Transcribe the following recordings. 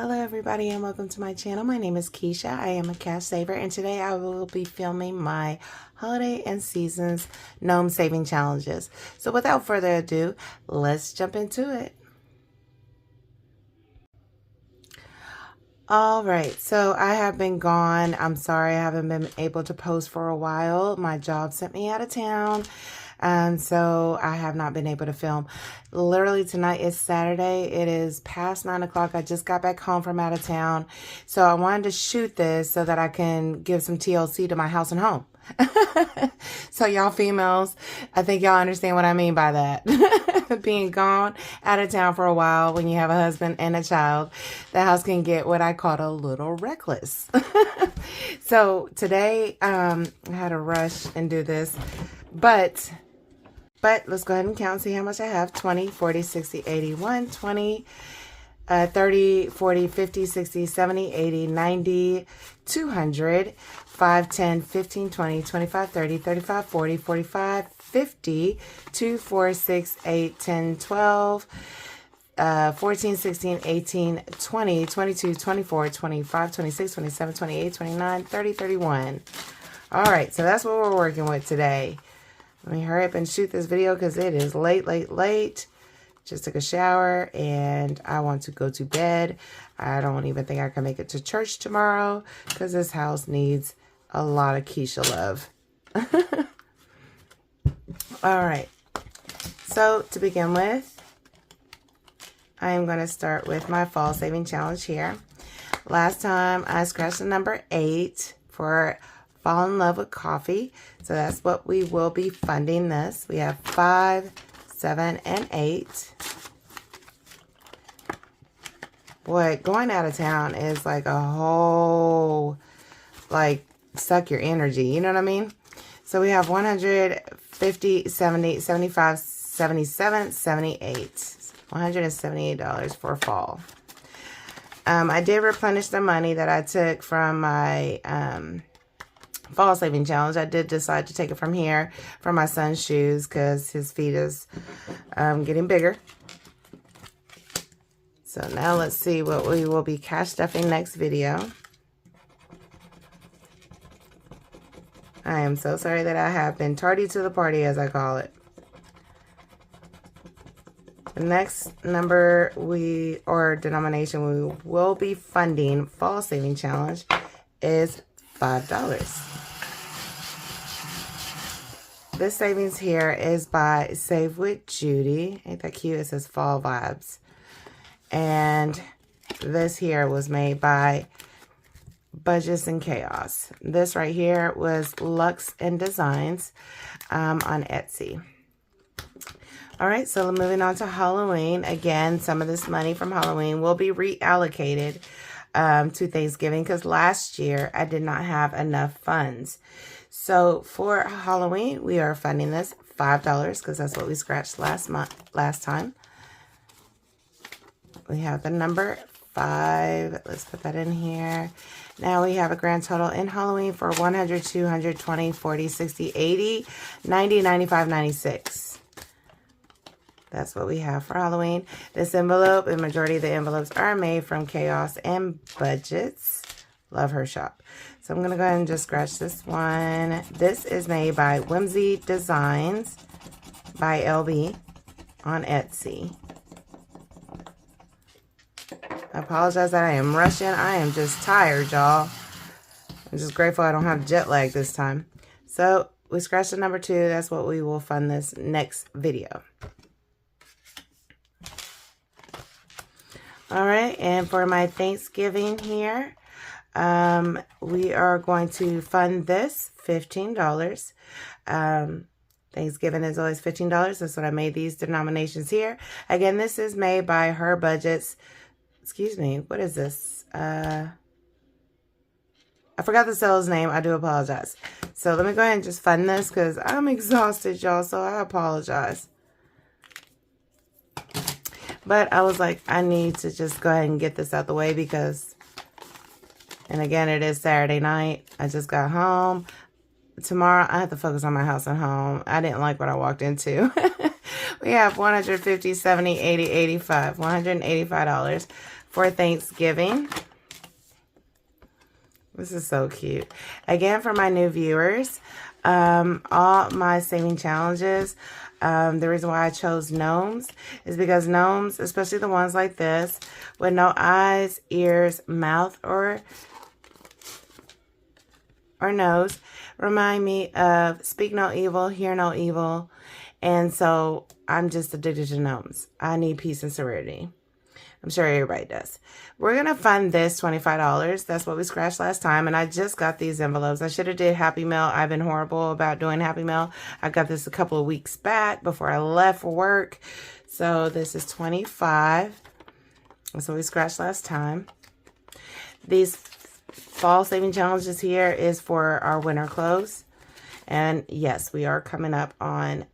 Hello everybody and welcome to my channel. My name is Keisha. I am a cash saver and today I will be filming my holiday and seasons gnome saving challenges. So without further ado, let's jump into it. All right, so I have been gone. I'm sorry I haven't been able to post for a while. My job sent me out of town. So I have not been able to film. Literally tonight is Saturday. It is past 9 o'clock. I just got back home from out of town. So I wanted to shoot this so that I can give some TLC to my house and home. So y'all females, I think y'all understand what I mean by that. Being gone out of town for a while when you have a husband and a child, the house can get what I call a little reckless. So today I had to rush and do this, but let's go ahead and count, see how much I have. 20, 40, 60, 80, 1, 20, 30, 40, 50, 60, 70, 80, 90, 200, 5, 10, 15, 20, 25, 30, 35, 40, 45, 50, 2, 4, 6, 8, 10, 12, 14, 16, 18, 20, 22, 24, 25, 26, 27, 28, 29, 30, 31. All right, so that's what we're working with today. Let me hurry up and shoot this video because it is late. Just took a shower and I want to go to bed. I don't even think I can make it to church tomorrow because this house needs a lot of Keisha love. All right. So to begin with, I am going to start with my fall saving challenge here. Last time I scratched the number 8 for Fall in Love with Coffee. So that's what we will be funding this. We have 5, 7, and 8. Boy, going out of town is like a whole, like, suck your energy. You know what I mean? So we have 150, 70, 75, 77, 78. $178 for fall. I did replenish the money that I took from my fall saving challenge. I did decide to take it from here for my son's shoes because his feet is getting bigger. So now let's see what we will be cash stuffing next video. I am so sorry that I have been tardy to the party, as I call it. The next number or denomination we will be funding fall saving challenge is $5. This savings here is by Save with Judy. Ain't that cute? It says Fall Vibes. And this here was made by Budgets and Chaos. This right here was Lux and Designs on Etsy. All right, so moving on to Halloween. Again, some of this money from Halloween will be reallocated to Thanksgiving because last year I did not have enough funds. So for Halloween, we are funding this $5 because that's what we scratched last time. We have the number 5. Let's put that in here. Now we have a grand total in Halloween for 100, 200, 20, 40, 60, 80, 90, 95, 96. That's what we have for Halloween. This envelope, the majority of the envelopes are made from Chaos and Budgets. Love her shop. So I'm going to go ahead and just scratch this one. This is made by Whimsy Designs by LB on Etsy. I apologize that I am rushing. I am just tired, y'all. I'm just grateful I don't have jet lag this time. So we scratched the number 2. That's what we will fund this next video. All right, and for my Thanksgiving here, we are going to fund this $15. Thanksgiving is always $15. That's what I made these denominations here. Again, this is made by Her Budgets. Excuse me, what is this? I forgot the seller's name. I do apologize. So let me go ahead and just fund this because I'm exhausted, y'all, so I apologize. But I was like, I need to just go ahead and get this out the way because, and again, it is Saturday night. I just got home. Tomorrow, I have to focus on my house and home. I didn't like what I walked into. We have 150, 70, 80, 85, $185 for Thanksgiving. This is so cute. Again, for my new viewers, all my saving challenges, the reason why I chose gnomes is because gnomes, especially the ones like this, with no eyes, ears, mouth, or nose, remind me of speak no evil, hear no evil. And so I'm just addicted to gnomes. I need peace and serenity. I'm sure everybody does. We're going to fund this $25. That's what we scratched last time. And I just got these envelopes. I should have did Happy Mail. I've been horrible about doing Happy Mail. I got this a couple of weeks back before I left for work. So this is $25. That's what we scratched last time. These fall saving challenges here is for our winter clothes. And yes, we are coming up on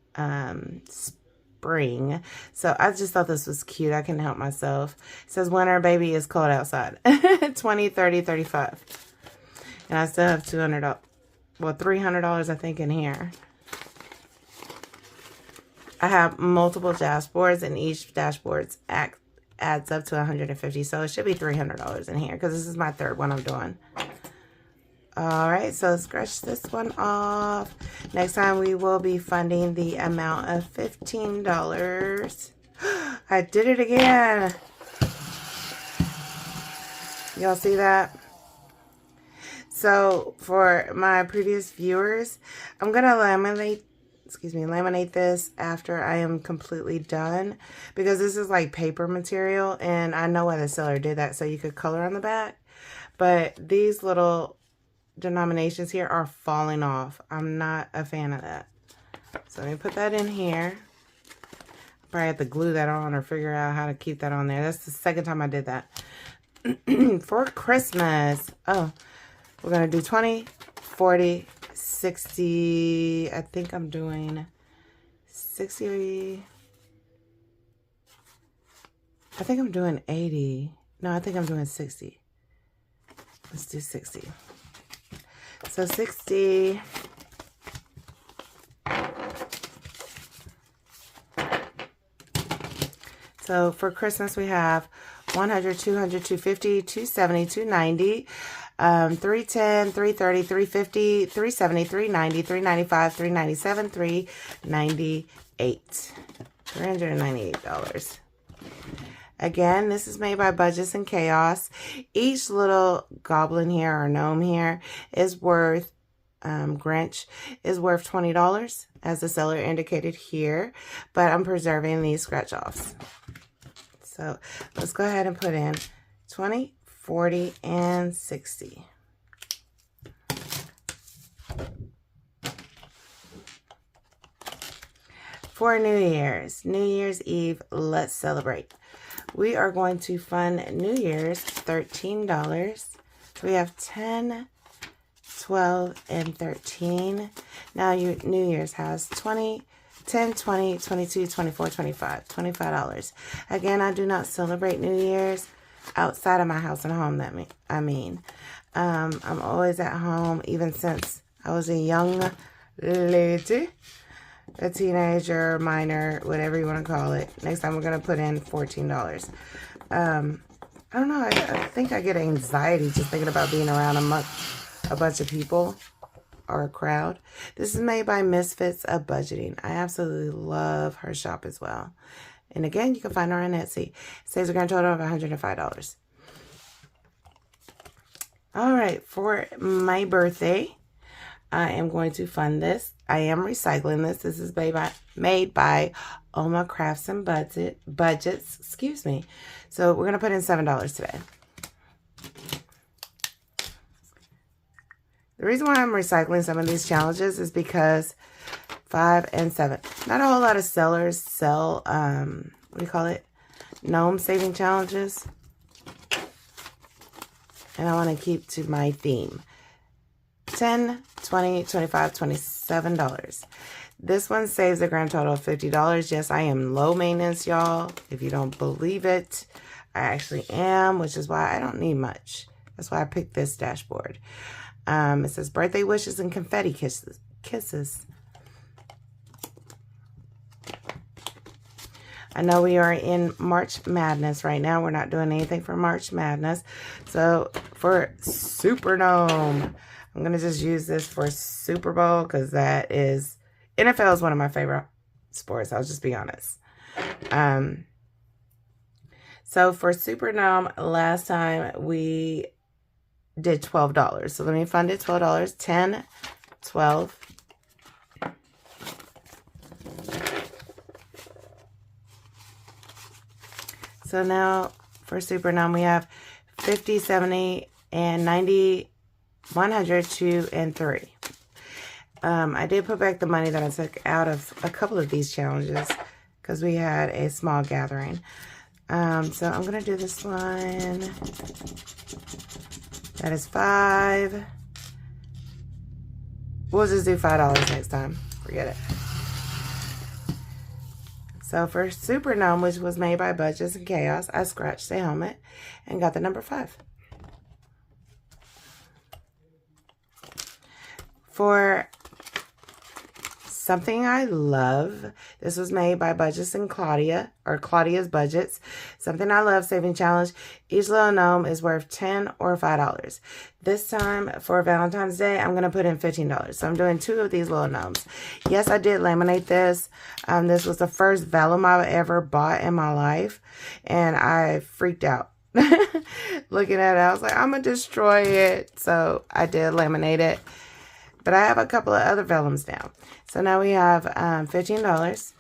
spring. So I just thought this was cute. I couldn't help myself. It says winter, baby, it's cold outside. 20, 30, 35. And I still have $200, well, $300 I think in here. I have multiple dashboards and each dashboard adds up to $150. So it should be $300 in here because this is my third one I'm doing. All right, so scratch this one off. Next time we will be funding the amount of $15. I did it again. Y'all see that? So for my previous viewers, I'm gonna laminate this after I am completely done because this is like paper material and I know why the seller did that so you could color on the back. But these little denominations here are falling off. I'm not a fan of that. So let me put that in here. Probably have to glue that on or figure out how to keep that on there. That's the second time I did that. For Christmas, oh, we're going to do 20, 40, 60. I think I'm doing 60. I think I'm doing 80. No, I think I'm doing 60. Let's do 60. So 60. So for Christmas we have 100, 200, 250, 270, 290, 310, 330, 350, 370, 390, 395, 397, 398. $398. Again, this is made by Budgets and Chaos. Each little goblin here or gnome here is worth, Grinch is worth $20, as the seller indicated here. But I'm preserving these scratch-offs. So let's go ahead and put in 20, 40, and 60. For New Year's Eve, let's celebrate. We are going to fund New Year's $13. So we have 10, 12, and 13. Now New Year's has 20, 10, 20, 22, 24, 25. $25. Again, I do not celebrate New Year's outside of my house and home. I'm always at home, even since I was a young lady. A teenager, minor, whatever you want to call it. Next time we're going to put in $14. I don't know. I think I get anxiety just thinking about being around a bunch of people or a crowd. This is made by Misfits of Budgeting. I absolutely love her shop as well. And again, you can find her on Etsy. It saves a grand total of $105. All right. For my birthday, I am going to fund this. I am recycling this. This is made by Oma Crafts and Budgets. Excuse me. So we're going to put in $7 today. The reason why I'm recycling some of these challenges is because 5 and 7. Not a whole lot of sellers sell, what do you call it? Gnome saving challenges. And I want to keep to my theme. 10, 20, 25, $27. This one saves a grand total of $50. Yes, I am low maintenance, y'all. If you don't believe it, I actually am, which is why I don't need much. That's why I picked this dashboard. It says birthday wishes and confetti kisses. I know we are in March Madness right now. We're not doing anything for March Madness. So for Super Gnome, I'm going to just use this for Super Bowl because that is, NFL is one of my favorite sports. I'll just be honest. So for Super Gnome, last time we did $12. So let me fund it $12. 10, 12. So now for Super Gnome, we have 50, 70, and 90, 100, 2, and 3. I did put back the money that I took out of a couple of these challenges because we had a small gathering. So I'm going to do this one. That is 5. We'll just do $5 next time. Forget it. So for Super Gnome, which was made by Budgets and Chaos, I scratched the helmet and got the number 5. For Something I Love, this was made by Budgets and Claudia, or Claudia's Budgets. Something I Love Saving Challenge. Each little gnome is worth $10 or $5. This time for Valentine's Day, I'm going to put in $15. So I'm doing 2 of these little gnomes. Yes, I did laminate this. This was the first vellum I've ever bought in my life. And I freaked out. Looking at it, I was like, I'm going to destroy it. So I did laminate it. But I have a couple of other vellums now. So now we have $15.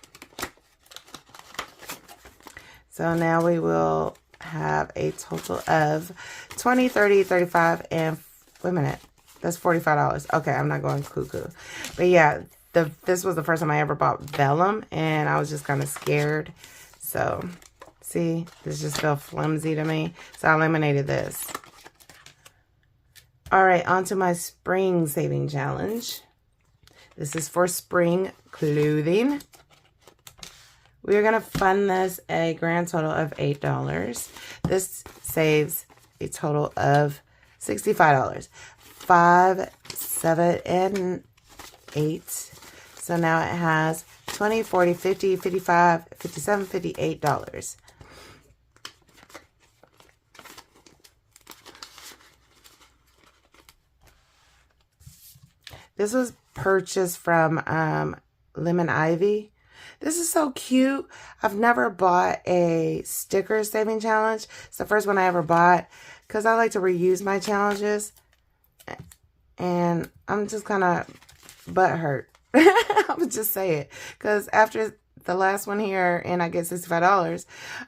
So now we will have a total of 20, 30, 35, and wait a minute. That's $45. Okay, I'm not going cuckoo. But yeah, this was the first time I ever bought vellum, and I was just kind of scared. So, see, this just felt flimsy to me. So I laminated this. All right, on to my spring saving challenge. This is for spring clothing. We are going to fund this a grand total of $8. This saves a total of $65. 5, 7, and 8. So now it has 20, 40, 50, 55, 57, $58. This was purchased from Lemon Ivy. This is so cute. I've never bought a sticker saving challenge. It's the first one I ever bought because I like to reuse my challenges. And I'm just kind of butthurt. I would just say it. Because after the last one here and I get $65,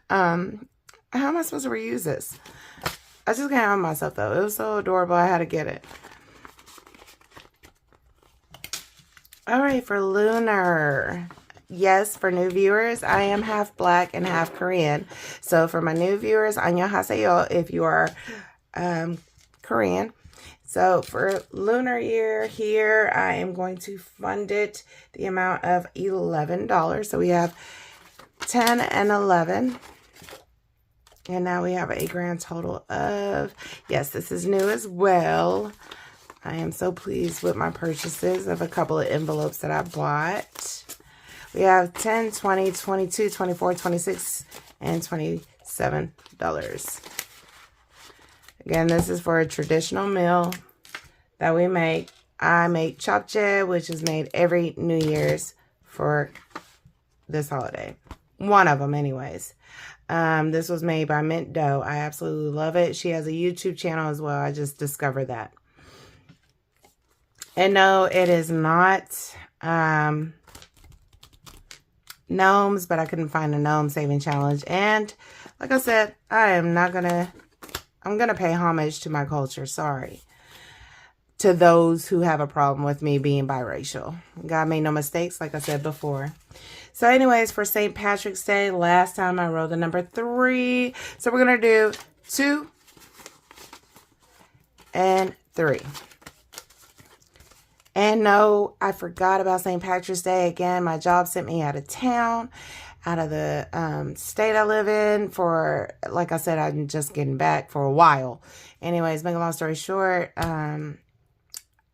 how am I supposed to reuse this? I just can't help myself though. It was so adorable. I had to get it. All right, for Lunar. Yes, for new viewers, I am half black and half Korean. So for my new viewers, annyeonghaseyo if you are Korean. So for lunar year here, I am going to fund it the amount of $11. So we have 10 and 11. And now we have a grand total of, yes, this is new as well. I am so pleased with my purchases of a couple of envelopes that I bought. We have 10, 20, 22, 24, 26, and $27. Again, this is for a traditional meal that we make. I make japchae, which is made every New Year's for this holiday. One of them anyways. This was made by Mint Dough. I absolutely love it. She has a YouTube channel as well. I just discovered that. And no, it is not gnomes, but I couldn't find a gnome saving challenge. And like I said, I'm going to pay homage to my culture. Sorry. To those who have a problem with me being biracial. God made no mistakes, like I said before. So anyways, for St. Patrick's Day, last time I rolled the number 3. So we're going to do 2 and 3. And no, I forgot about St. Patrick's Day. Again, my job sent me out of town, out of the state I live in for, like I said, I'm just getting back for a while. Anyways, make a long story short,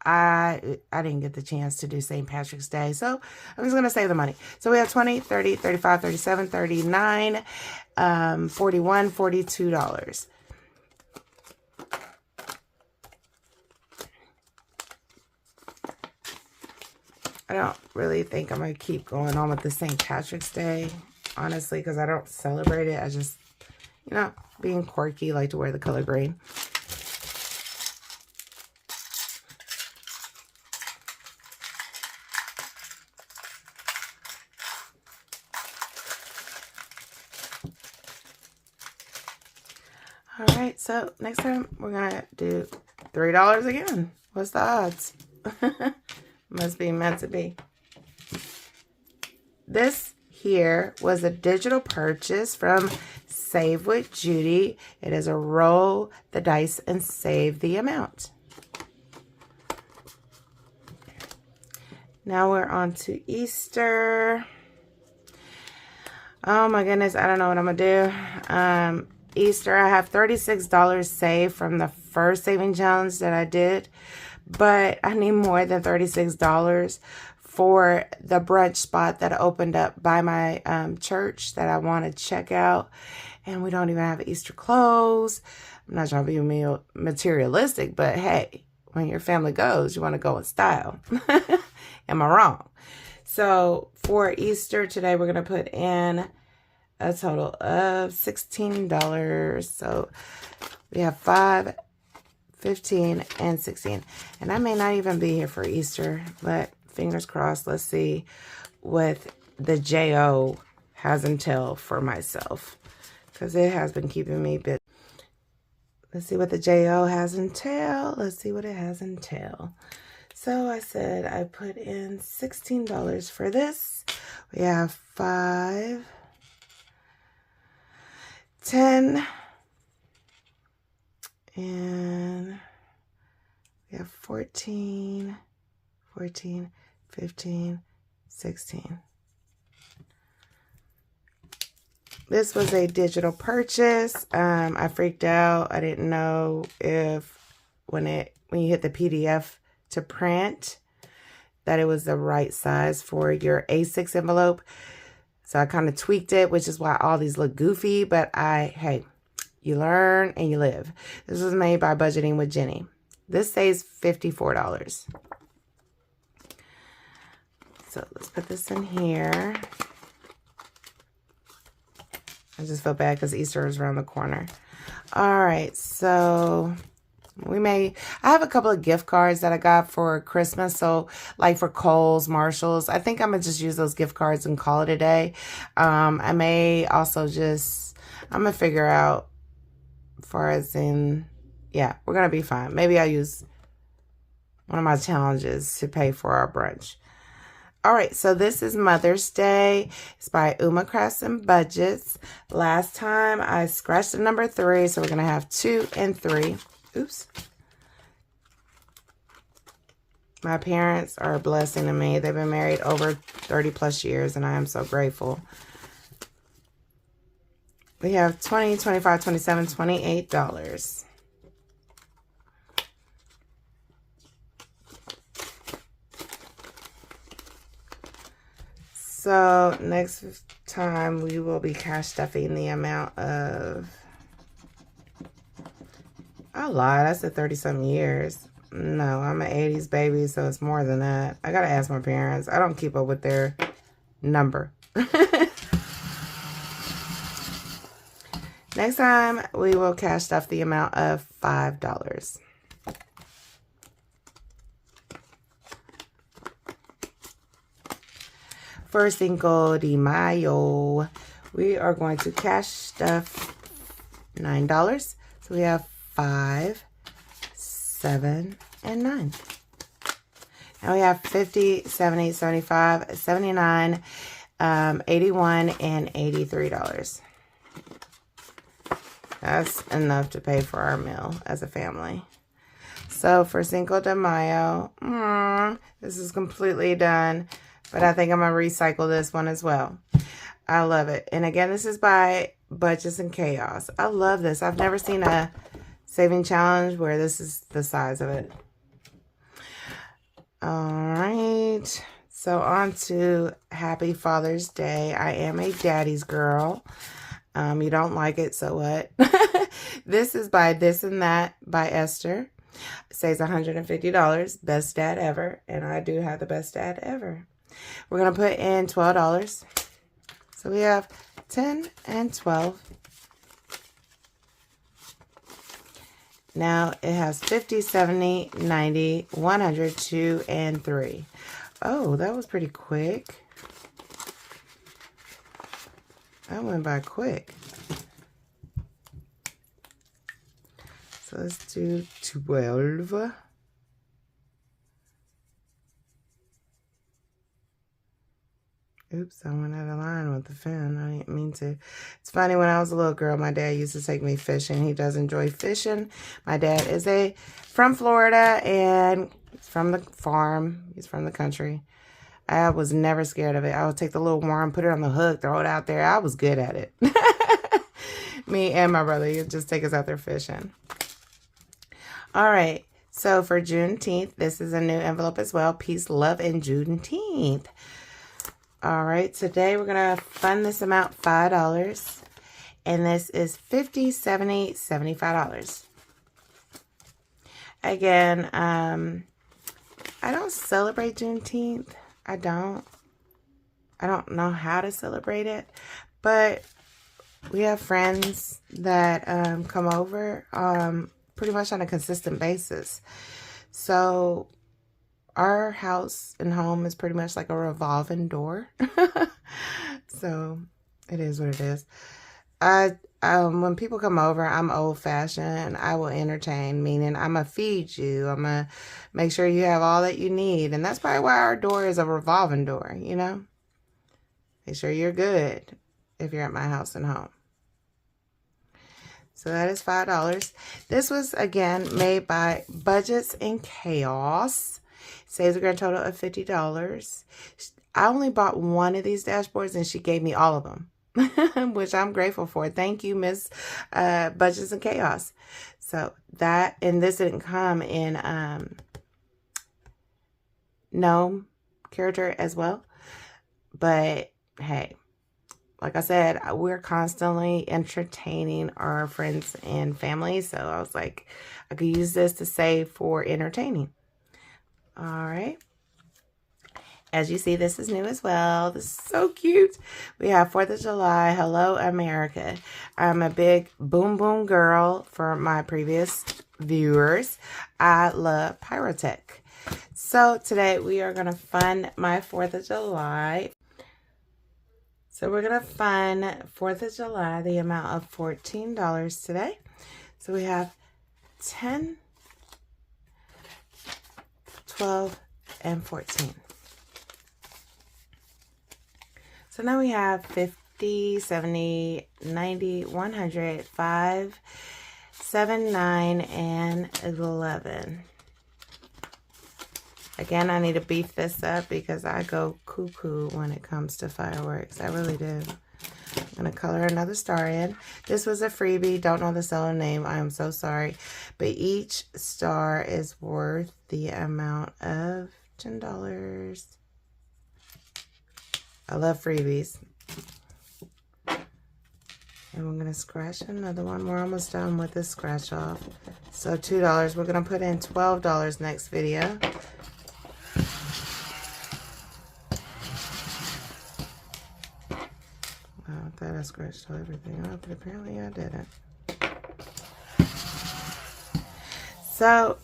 I didn't get the chance to do St. Patrick's Day, so I'm just going to save the money. So we have 20, 30, 35, 37, 39, 41, $42. I don't really think I'm going to keep going on with the St. Patrick's Day, honestly, because I don't celebrate it. I just, you know, being quirky, like to wear the color green. All right, so next time we're going to do $3 again. What's the odds? Must be meant to be. This here was a digital purchase from Save with Judy. It is a roll the dice and save the amount. Now we're on to Easter. Oh my goodness, I don't know what I'm gonna do. Easter, I have $36 saved from the first saving challenge that I did, but I need more than $36 for the brunch spot that opened up by my church that I want to check out, and we don't even have Easter clothes. I'm not trying to be materialistic, but hey, when your family goes, you want to go in style. Am I wrong? So for Easter today, we're going to put in a total of $16. So we have 5, 15, and 16. And I may not even be here for Easter, but fingers crossed. Let's see what the JO has entailed for myself, because it has been keeping me busy. Let's see what the JO has entailed. Let's see what it has entailed. So I said I put in $16 for this. We have 5, 10, and we have 14, 15, 16. This was a digital purchase. I freaked out. I didn't know if when you hit the PDF to print that it was the right size for your A6 envelope. So I kind of tweaked it, which is why all these look goofy, but hey, you learn and you live. This was made by Budgeting with Jenny. This saves $54. So let's put this in here. I just feel bad because Easter is around the corner. All right, so I have a couple of gift cards that I got for Christmas. So like for Kohl's, Marshall's, I think I'm gonna just use those gift cards and call it a day. I may also I'm gonna figure out yeah, we're gonna be fine. Maybe I'll use one of my challenges to pay for our brunch. All right, so this is Mother's Day. It's by Uma Crafts and Budgets. Last time I scratched the number 3, so we're gonna have 2 and 3. Oops. My parents are a blessing to me. They've been married over 30 plus years, and I am so grateful. We have $20, $25, $27, $28. So next time we will be cash stuffing the amount of, I lied, I said 30-something years. No, I'm an 80s baby, so it's more than that. I gotta ask my parents. I don't keep up with their number. Next time we will cash stuff the amount of $5. For Cinco de Mayo, we are going to cash stuff $9. So we have 5, 7, and 9. Now we have 50, 70, 75, 79, 81, and $83. That's enough to pay for our meal as a family. So for Cinco de Mayo, this is completely done. But I think I'm going to recycle this one as well. I love it. And again, this is by Budgets and Chaos. I love this. I've never seen a saving challenge where this is the size of it. All right. So on to Happy Father's Day. I am a daddy's girl. You don't like it, so what? This is by This and That by Esther. It says $150. Best dad ever. And I do have the best dad ever. We're going to put in $12. So we have 10 and 12. Now it has 50, 70, 90, 100, 2, and 3. Oh, that was pretty quick. That went by quick. So let's do 12. Oops, I went out of line with the fin. I didn't mean to. It's funny, when I was a little girl, my dad used to take me fishing. He does enjoy fishing. My dad is from Florida, and he's from the farm. He's from the country. I was never scared of it. I would take the little worm, put it on the hook, throw it out there. I was good at it. Me and my brother, he'd just take us out there fishing. All right, so for Juneteenth, this is a new envelope as well. Peace, love, and Juneteenth. All right, today we're going to fund this amount $5. And this is $50, $70, $75. Again, I don't celebrate Juneteenth. I don't know how to celebrate it. But we have friends that come over pretty much on a consistent basis. So our house and home is pretty much like a revolving door. So it is what it is. When people come over, I'm old-fashioned. I will entertain, meaning I'm going to feed you. I'm going to make sure you have all that you need. And that's probably why our door is a revolving door, you know. Make sure you're good if you're at my house and home. So that is $5. This was, again, made by Budgets and Chaos. Saves a grand total of $50. I only bought one of these dashboards, and she gave me all of them, which I'm grateful for. Thank you, Miss Budgets and Chaos. So that, and this didn't come in Gnome character as well. But hey, like I said, we're constantly entertaining our friends and family. So I was like, I could use this to save for entertaining. All right. As you see, this is new as well. This is so cute. We have 4th of July. Hello, America. I'm a big boom boom girl for my previous viewers. I love pyrotech. So today we are going to fund my 4th of July. So we're going to fund 4th of July, the amount of $14 today. So we have 10, 12, and 14. So now we have 50, 70, 90, 100, 5, 7, 9, and 11. Again, I need to beef this up because I go cuckoo when it comes to fireworks. I really do. I'm going to color another star in. This was a freebie. Don't know the seller name. I am so sorry. But each star is worth the amount of $10. I love freebies. And we're going to scratch another one. We're almost done with this scratch off. So $2. We're going to put in $12 next video. Wow, I thought I scratched everything off, but apparently I didn't. So,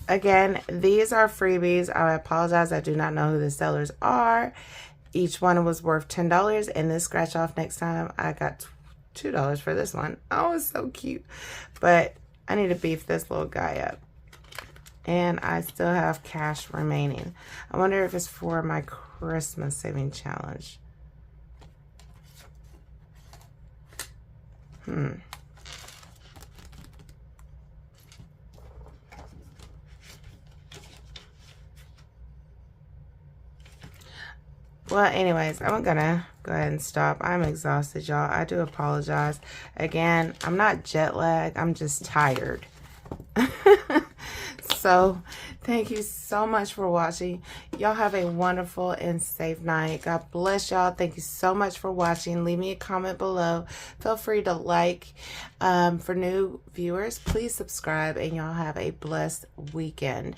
again, these are freebies. I apologize. I do not know who the sellers are. Each one was worth $10, and this scratch off next time, I got $2 for this one. Oh, it's so cute. But I need to beef this little guy up. And I still have cash remaining. I wonder if it's for my Christmas saving challenge. Well, anyways, I'm gonna go ahead and stop. I'm exhausted, y'all. I do apologize. Again, I'm not jet lagged. I'm just tired. So thank you so much for watching. Y'all have a wonderful and safe night. God bless y'all. Thank you so much for watching. Leave me a comment below. Feel free to like. For new viewers, please subscribe, and y'all have a blessed weekend.